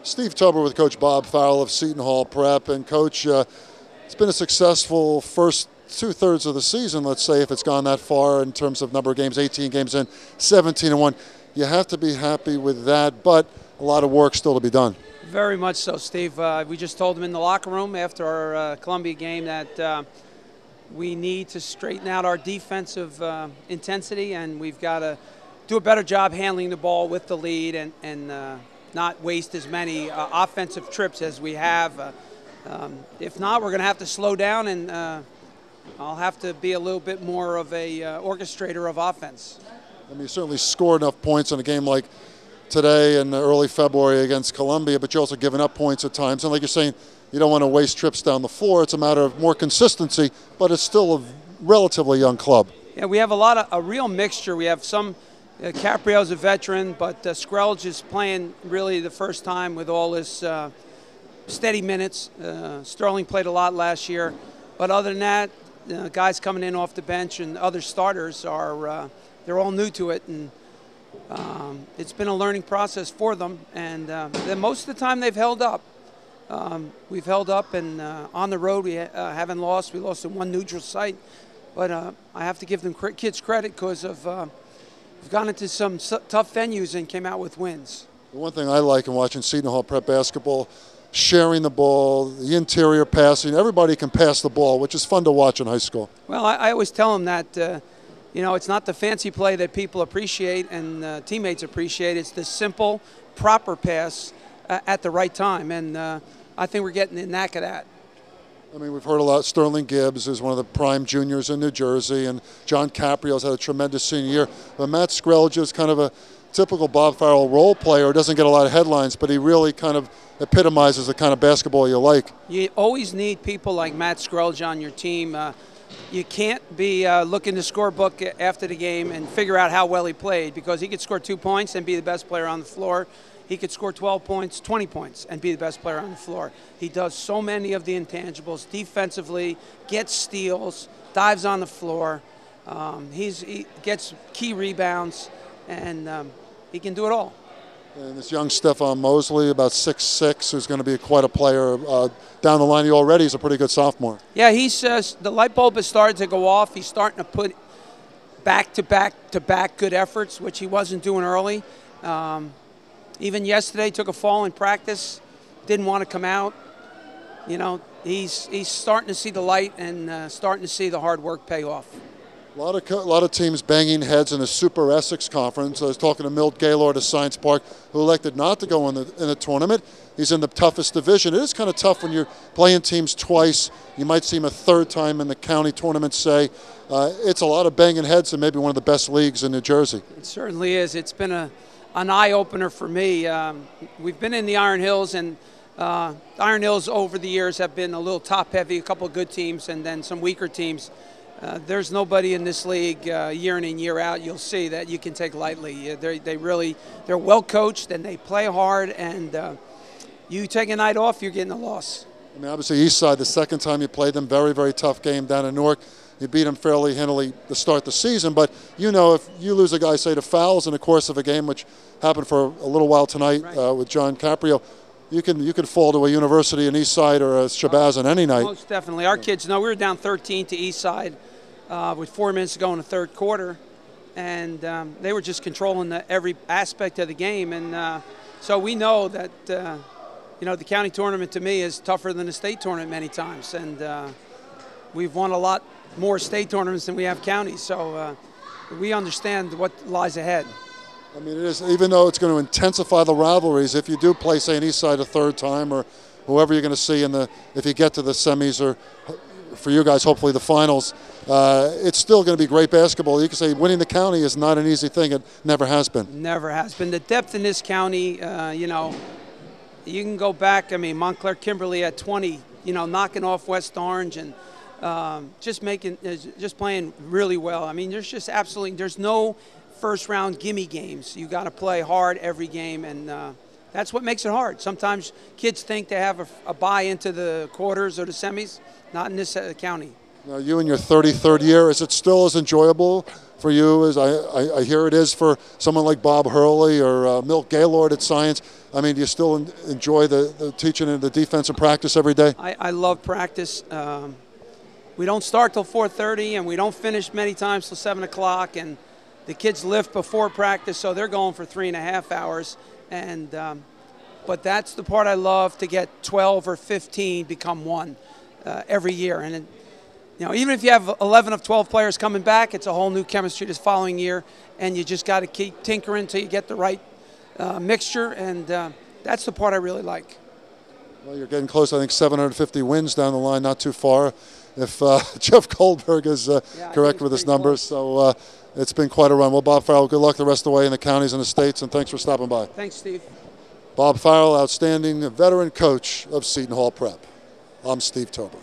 Steve Tober with Coach Bob Farrell of Seton Hall Prep. And Coach, it's been a successful first two-thirds of the season, let's say, if it's gone that far in terms of number of games, 18 games in, 17-1. You have to be happy with that, but a lot of work still to be done. Very much so, Steve. We just told them in the locker room after our Columbia game that we need to straighten out our defensive intensity, and we've got to do a better job handling the ball with the lead and not waste as many offensive trips as we have. If not, we're going to have to slow down, and I'll have to be a little bit more of a orchestrator of offense. I mean, you certainly scored enough points in a game like today in early February against Columbia, but you're also giving up points at times. And like you're saying, you don't want to waste trips down the floor. It's a matter of more consistency, but it's still a relatively young club. Yeah, we have a real mixture. We have some, Caprio's a veteran, but Screlge is playing really the first time with all his steady minutes. Sterling played a lot last year. But other than that, guys coming in off the bench and other starters are they're all new to it, and it's been a learning process for them. And then most of the time they've held up. We've held up, and on the road we haven't lost. We lost in one neutral site, but I have to give them kids credit because we've gone into some tough venues and came out with wins. The one thing I like in watching Seton Hall Prep basketball, sharing the ball, the interior passing, everybody can pass the ball, which is fun to watch in high school. Well, I always tell them that, you know, it's not the fancy play that people appreciate and teammates appreciate. It's the simple, proper pass at the right time, and I think we're getting the knack of that. I mean, we've heard a lot. Sterling Gibbs is one of the prime juniors in New Jersey, and John Caprio's had a tremendous senior year. But Matt Screlge is kind of a typical Bob Farrell role player. Doesn't get a lot of headlines, but he really kind of epitomizes the kind of basketball you like. You always need people like Matt Screlge on your team. You can't be looking the scorebook after the game and figure out how well he played, because he could score 2 points and be the best player on the floor. He could score 12 points, 20 points, and be the best player on the floor. He does so many of the intangibles defensively, gets steals, dives on the floor. He gets key rebounds, and he can do it all. And this young Stephon Mosley, about 6'6", who's going to be quite a player down the line. He already is a pretty good sophomore. Yeah, he's the light bulb has started to go off. He's starting to put back-to-back good efforts, which he wasn't doing early. Even yesterday, took a fall in practice, didn't want to come out. You know, he's starting to see the light and starting to see the hard work pay off. A lot of teams banging heads in the Super Essex Conference. I was talking to Milt Gaylord of Science Park, who elected not to go in the tournament. He's in the toughest division. It is kind of tough when you're playing teams twice. You might see him a third time in the county tournament, say. It's a lot of banging heads and maybe one of the best leagues in New Jersey. It certainly is. It's been an eye-opener for me. We've been in the Iron Hills, and Iron Hills over the years have been a little top-heavy, a couple of good teams and then some weaker teams. There's nobody in this league year in and year out you'll see that you can take lightly. They're well coached and they play hard, and you take a night off, you're getting a loss. I mean, obviously Eastside, the second time you played them, very, very tough game down in Newark. You beat them fairly handily to start the season, but you know, if you lose a guy, say, to fouls in the course of a game, which happened for a little while tonight, right, with John Caprio, you can fall to a University in Eastside or a Shabazz on any night. Most definitely. Our kids know. We were down 13 to Eastside with 4 minutes to go in the third quarter, and they were just controlling every aspect of the game. And so we know that you know, the county tournament to me is tougher than the state tournament many times, and we've won a lot more state tournaments than we have counties, so we understand what lies ahead. I mean, it is, even though it's going to intensify the rivalries, if you do play, say, an Eastside a third time, or whoever you're going to see if you get to the semis, or for you guys, hopefully the finals, it's still going to be great basketball. You can say winning the county is not an easy thing. It never has been. Never has been. The depth in this county, you know, you can go back. I mean, Montclair Kimberly at 20, you know, knocking off West Orange and just playing really well. I mean, there's no first round gimme games. You got to play hard every game, and that's what makes it hard. Sometimes kids think they have a bye into the quarters or the semis. Not in this county. Now, you in your 33rd year, is it still as enjoyable for you as I hear it is for someone like Bob Hurley or Milt Gaylord at Science? I mean, do you still enjoy the teaching and the defensive practice every day? I love practice. We don't start till 4:30, and we don't finish many times till 7 o'clock. And the kids lift before practice, so they're going for 3.5 hours. And but that's the part I love, to get 12 or 15 become one every year. And you know, even if you have 11 of 12 players coming back, it's a whole new chemistry this following year, and you just got to keep tinkering until you get the right mixture. And that's the part I really like. Well, you're getting close. I think 750 wins down the line, not too far, if Jeff Goldberg is correct with his numbers. So it's been quite a run. Well, Bob Farrell, good luck the rest of the way in the counties and the states, and thanks for stopping by. Thanks, Steve. Bob Farrell, outstanding veteran coach of Seton Hall Prep. I'm Steve Tober.